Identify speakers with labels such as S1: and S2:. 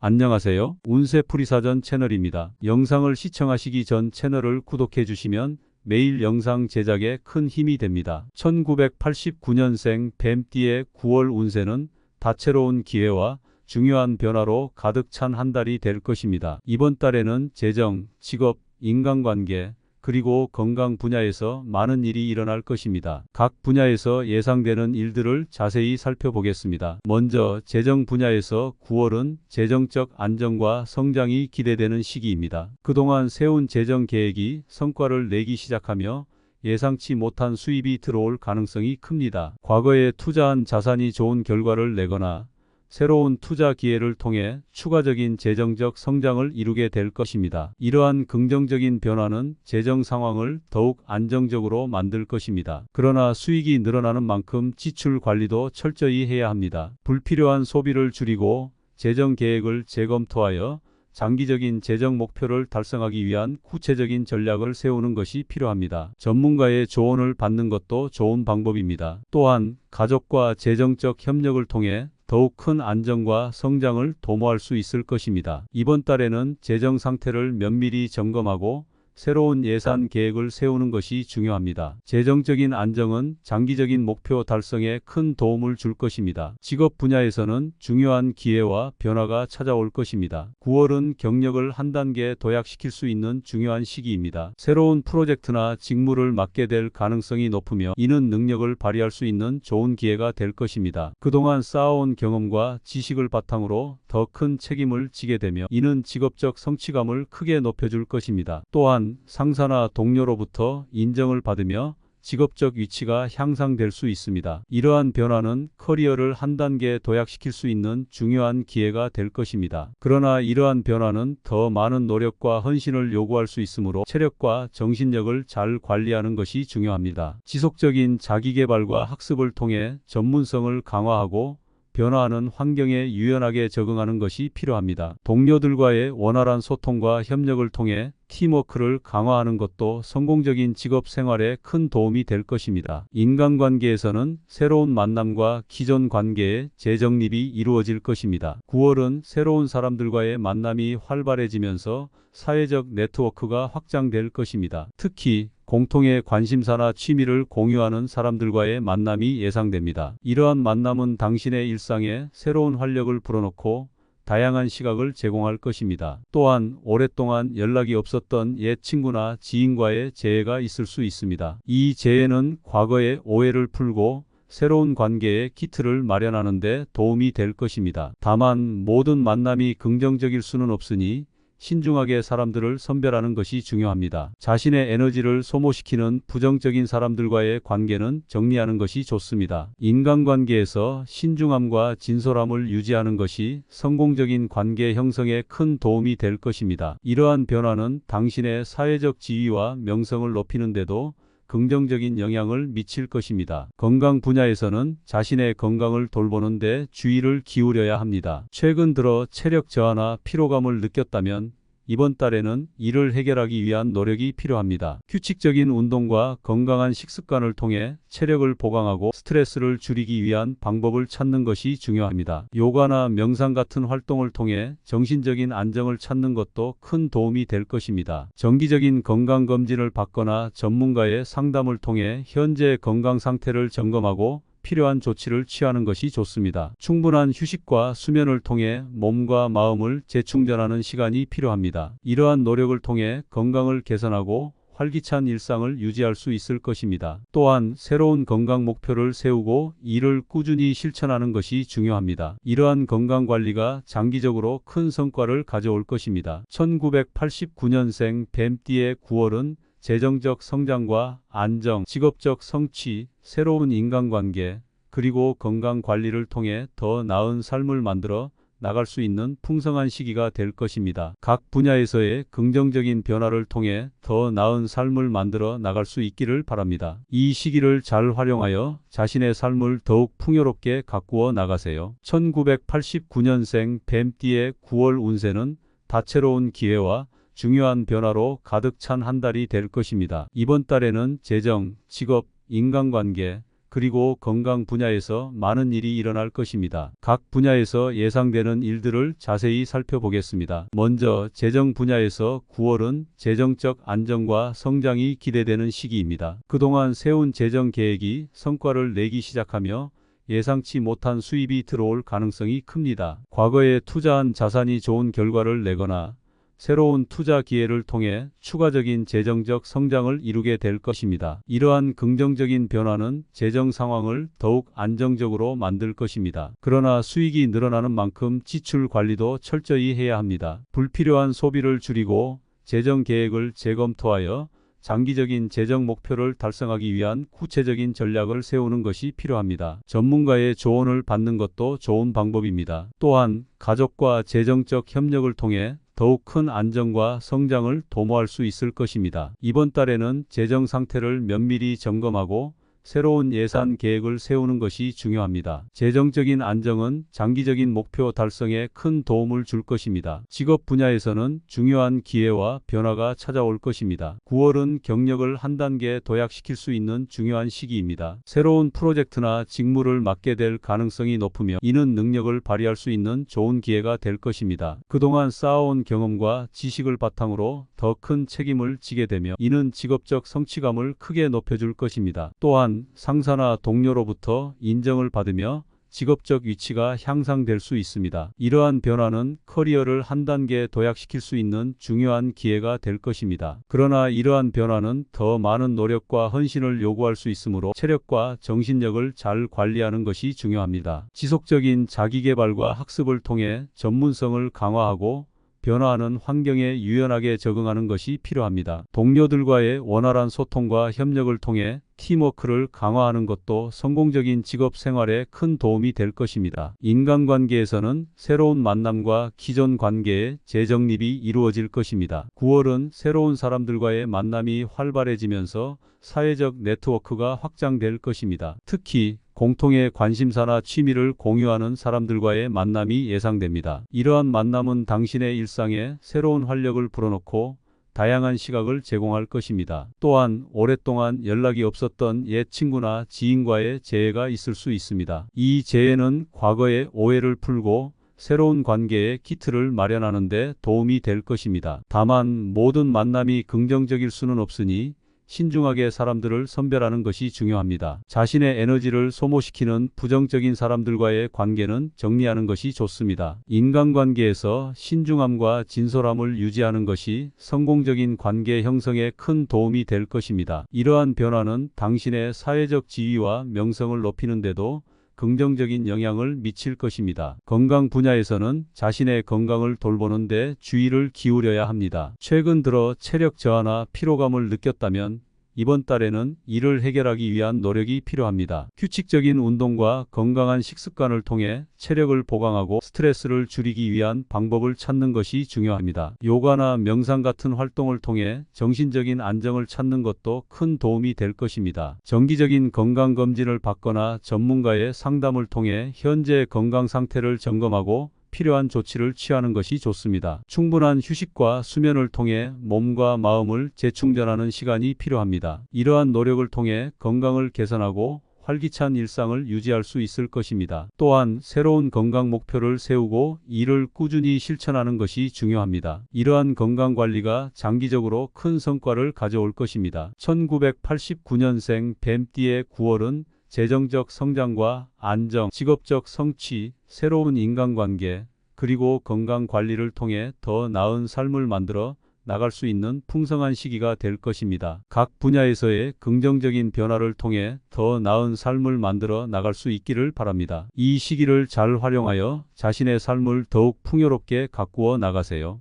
S1: 안녕하세요. 운세풀이사전 채널입니다. 영상을 시청하시기 전 채널을 구독해 주시면 매일 영상 제작에 큰 힘이 됩니다. 1989년생 뱀띠의 9월 운세는 다채로운 기회와 중요한 변화로 가득 찬 한 달이 될 것입니다. 이번 달에는 재정, 직업, 인간관계, 그리고 건강 분야에서 많은 일이 일어날 것입니다. 각 분야에서 예상되는 일들을 자세히 살펴보겠습니다. 먼저 재정 분야에서 9월은 재정적 안정과 성장이 기대되는 시기입니다. 그동안 세운 재정 계획이 성과를 내기 시작하며 예상치 못한 수입이 들어올 가능성이 큽니다. 과거에 투자한 자산이 좋은 결과를 내거나 새로운 투자 기회를 통해 추가적인 재정적 성장을 이루게 될 것입니다. 이러한 긍정적인 변화는 재정 상황을 더욱 안정적으로 만들 것입니다. 그러나 수익이 늘어나는 만큼 지출 관리도 철저히 해야 합니다. 불필요한 소비를 줄이고 재정 계획을 재검토하여 장기적인 재정 목표를 달성하기 위한 구체적인 전략을 세우는 것이 필요합니다. 전문가의 조언을 받는 것도 좋은 방법입니다. 또한 가족과 재정적 협력을 통해 더욱 큰 안정과 성장을 도모할 수 있을 것입니다. 이번 달에는 재정 상태를 면밀히 점검하고 새로운 예산 계획을 세우는 것이 중요합니다. 재정적인 안정은 장기적인 목표 달성에 큰 도움을 줄 것입니다. 직업 분야에서는 중요한 기회와 변화가 찾아올 것입니다. 9월은 경력을 한 단계 도약시킬 수 있는 중요한 시기입니다. 새로운 프로젝트나 직무를 맡게 될 가능성이 높으며 이는 능력을 발휘할 수 있는 좋은 기회가 될 것입니다. 그동안 쌓아온 경험과 지식을 바탕으로 더 큰 책임을 지게 되며 이는 직업적 성취감을 크게 높여줄 것입니다. 또한 상사나 동료로부터 인정을 받으며 직업적 위치가 향상될 수 있습니다. 이러한 변화는 커리어를 한 단계 도약시킬 수 있는 중요한 기회가 될 것입니다. 그러나 이러한 변화는 더 많은 노력과 헌신을 요구할 수 있으므로 체력과 정신력을 잘 관리하는 것이 중요합니다. 지속적인 자기계발과 학습을 통해 전문성을 강화하고 변화하는 환경에 유연하게 적응하는 것이 필요합니다. 동료들과의 원활한 소통과 협력을 통해 팀워크를 강화하는 것도 성공적인 직업 생활에 큰 도움이 될 것입니다. 인간관계에서는 새로운 만남과 기존 관계의 재정립이 이루어질 것입니다. 9월은 새로운 사람들과의 만남이 활발해지면서 사회적 네트워크가 확장될 것입니다. 특히 공통의 관심사나 취미를 공유하는 사람들과의 만남이 예상됩니다. 이러한 만남은 당신의 일상에 새로운 활력을 불어넣고 다양한 시각을 제공할 것입니다. 또한 오랫동안 연락이 없었던 옛 친구나 지인과의 재회가 있을 수 있습니다. 이 재회는 과거의 오해를 풀고 새로운 관계의 기틀을 마련하는 데 도움이 될 것입니다. 다만 모든 만남이 긍정적일 수는 없으니 신중하게 사람들을 선별하는 것이 중요합니다. 자신의 에너지를 소모시키는 부정적인 사람들과의 관계는 정리하는 것이 좋습니다. 인간관계에서 신중함과 진솔함을 유지하는 것이 성공적인 관계 형성에 큰 도움이 될 것입니다. 이러한 변화는 당신의 사회적 지위와 명성을 높이는 데도 긍정적인 영향을 미칠 것입니다. 건강 분야에서는 자신의 건강을 돌보는 데 주의를 기울여야 합니다. 최근 들어 체력 저하나 피로감을 느꼈다면 이번 달에는 이를 해결하기 위한 노력이 필요합니다. 규칙적인 운동과 건강한 식습관을 통해 체력을 보강하고 스트레스를 줄이기 위한 방법을 찾는 것이 중요합니다. 요가나 명상 같은 활동을 통해 정신적인 안정을 찾는 것도 큰 도움이 될 것입니다. 정기적인 건강검진을 받거나 전문가의 상담을 통해 현재 건강 상태를 점검하고 필요한 조치를 취하는 것이 좋습니다. 충분한 휴식과 수면을 통해 몸과 마음을 재충전하는 시간이 필요합니다. 이러한 노력을 통해 건강을 개선하고 활기찬 일상을 유지할 수 있을 것입니다. 또한 새로운 건강 목표를 세우고 이를 꾸준히 실천하는 것이 중요합니다. 이러한 건강관리가 장기적으로 큰 성과를 가져올 것입니다. 1989년생 뱀띠의 9월은 재정적 성장과 안정, 직업적 성취, 새로운 인간관계, 그리고 건강 관리를 통해 더 나은 삶을 만들어 나갈 수 있는 풍성한 시기가 될 것입니다. 각 분야에서의 긍정적인 변화를 통해 더 나은 삶을 만들어 나갈 수 있기를 바랍니다. 이 시기를 잘 활용하여 자신의 삶을 더욱 풍요롭게 가꾸어 나가세요. 1989년생 뱀띠의 9월 운세는 다채로운 기회와 중요한 변화로 가득 찬 한 달이 될 것입니다. 이번 달에는 재정, 직업, 인간관계, 그리고 건강 분야에서 많은 일이 일어날 것입니다. 각 분야에서 예상되는 일들을 자세히 살펴보겠습니다. 먼저 재정 분야에서 9월은 재정적 안정과 성장이 기대되는 시기입니다. 그동안 세운 재정 계획이 성과를 내기 시작하며 예상치 못한 수입이 들어올 가능성이 큽니다. 과거에 투자한 자산이 좋은 결과를 내거나 새로운 투자 기회를 통해 추가적인 재정적 성장을 이루게 될 것입니다. 이러한 긍정적인 변화는 재정 상황을 더욱 안정적으로 만들 것입니다. 그러나 수익이 늘어나는 만큼 지출 관리도 철저히 해야 합니다. 불필요한 소비를 줄이고 재정 계획을 재검토하여 장기적인 재정 목표를 달성하기 위한 구체적인 전략을 세우는 것이 필요합니다. 전문가의 조언을 받는 것도 좋은 방법입니다. 또한 가족과 재정적 협력을 통해 더욱 큰 안정과 성장을 도모할 수 있을 것입니다. 이번 달에는 재정 상태를 면밀히 점검하고 새로운 예산 계획을 세우는 것이 중요합니다. 재정적인 안정은 장기적인 목표 달성에 큰 도움을 줄 것입니다. 직업 분야에서는 중요한 기회와 변화가 찾아올 것입니다. 9월은 경력을 한 단계 도약시킬 수 있는 중요한 시기입니다. 새로운 프로젝트나 직무를 맡게 될 가능성이 높으며 이는 능력을 발휘할 수 있는 좋은 기회가 될 것입니다. 그동안 쌓아온 경험과 지식을 바탕으로 더 큰 책임을 지게 되며 이는 직업적 성취감을 크게 높여줄 것입니다. 또한 상사나 동료로부터 인정을 받으며 직업적 위치가 향상될 수 있습니다. 이러한 변화는 커리어를 한 단계 도약시킬 수 있는 중요한 기회가 될 것입니다. 그러나 이러한 변화는 더 많은 노력과 헌신을 요구할 수 있으므로 체력과 정신력을 잘 관리하는 것이 중요합니다. 지속적인 자기계발과 학습을 통해 전문성을 강화하고 변화하는 환경에 유연하게 적응하는 것이 필요합니다. 동료들과의 원활한 소통과 협력을 통해 팀워크를 강화하는 것도 성공적인 직업 생활에 큰 도움이 될 것입니다. 인간관계에서는 새로운 만남과 기존 관계의 재정립이 이루어질 것입니다. 9월은 새로운 사람들과의 만남이 활발해지면서 사회적 네트워크가 확장될 것입니다. 특히 공통의 관심사나 취미를 공유하는 사람들과의 만남이 예상됩니다. 이러한 만남은 당신의 일상에 새로운 활력을 불어넣고 다양한 시각을 제공할 것입니다. 또한 오랫동안 연락이 없었던 옛 친구나 지인과의 재회가 있을 수 있습니다. 이 재회는 과거의 오해를 풀고 새로운 관계의 키트를 마련하는 데 도움이 될 것입니다. 다만 모든 만남이 긍정적일 수는 없으니 신중하게 사람들을 선별하는 것이 중요합니다. 자신의 에너지를 소모시키는 부정적인 사람들과의 관계는 정리하는 것이 좋습니다. 인간관계에서 신중함과 진솔함을 유지하는 것이 성공적인 관계 형성에 큰 도움이 될 것입니다. 이러한 변화는 당신의 사회적 지위와 명성을 높이는 데도 긍정적인 영향을 미칠 것입니다. 건강 분야에서는 자신의 건강을 돌보는 데 주의를 기울여야 합니다. 최근 들어 체력 저하나 피로감을 느꼈다면 이번 달에는 이를 해결하기 위한 노력이 필요합니다. 규칙적인 운동과 건강한 식습관을 통해 체력을 보강하고 스트레스를 줄이기 위한 방법을 찾는 것이 중요합니다. 요가나 명상 같은 활동을 통해 정신적인 안정을 찾는 것도 큰 도움이 될 것입니다. 정기적인 건강검진을 받거나 전문가의 상담을 통해 현재 건강 상태를 점검하고 필요한 조치를 취하는 것이 좋습니다. 충분한 휴식과 수면을 통해 몸과 마음을 재충전하는 시간이 필요합니다. 이러한 노력을 통해 건강을 개선하고 활기찬 일상을 유지할 수 있을 것입니다. 또한 새로운 건강 목표를 세우고 이를 꾸준히 실천하는 것이 중요합니다. 이러한 건강관리가 장기적으로 큰 성과를 가져올 것입니다. 1989년생 뱀띠의 9월은 재정적 성장과 안정, 직업적 성취, 새로운 인간관계, 그리고 건강 관리를 통해 더 나은 삶을 만들어 나갈 수 있는 풍성한 시기가 될 것입니다. 각 분야에서의 긍정적인 변화를 통해 더 나은 삶을 만들어 나갈 수 있기를 바랍니다. 이 시기를 잘 활용하여 자신의 삶을 더욱 풍요롭게 가꾸어 나가세요.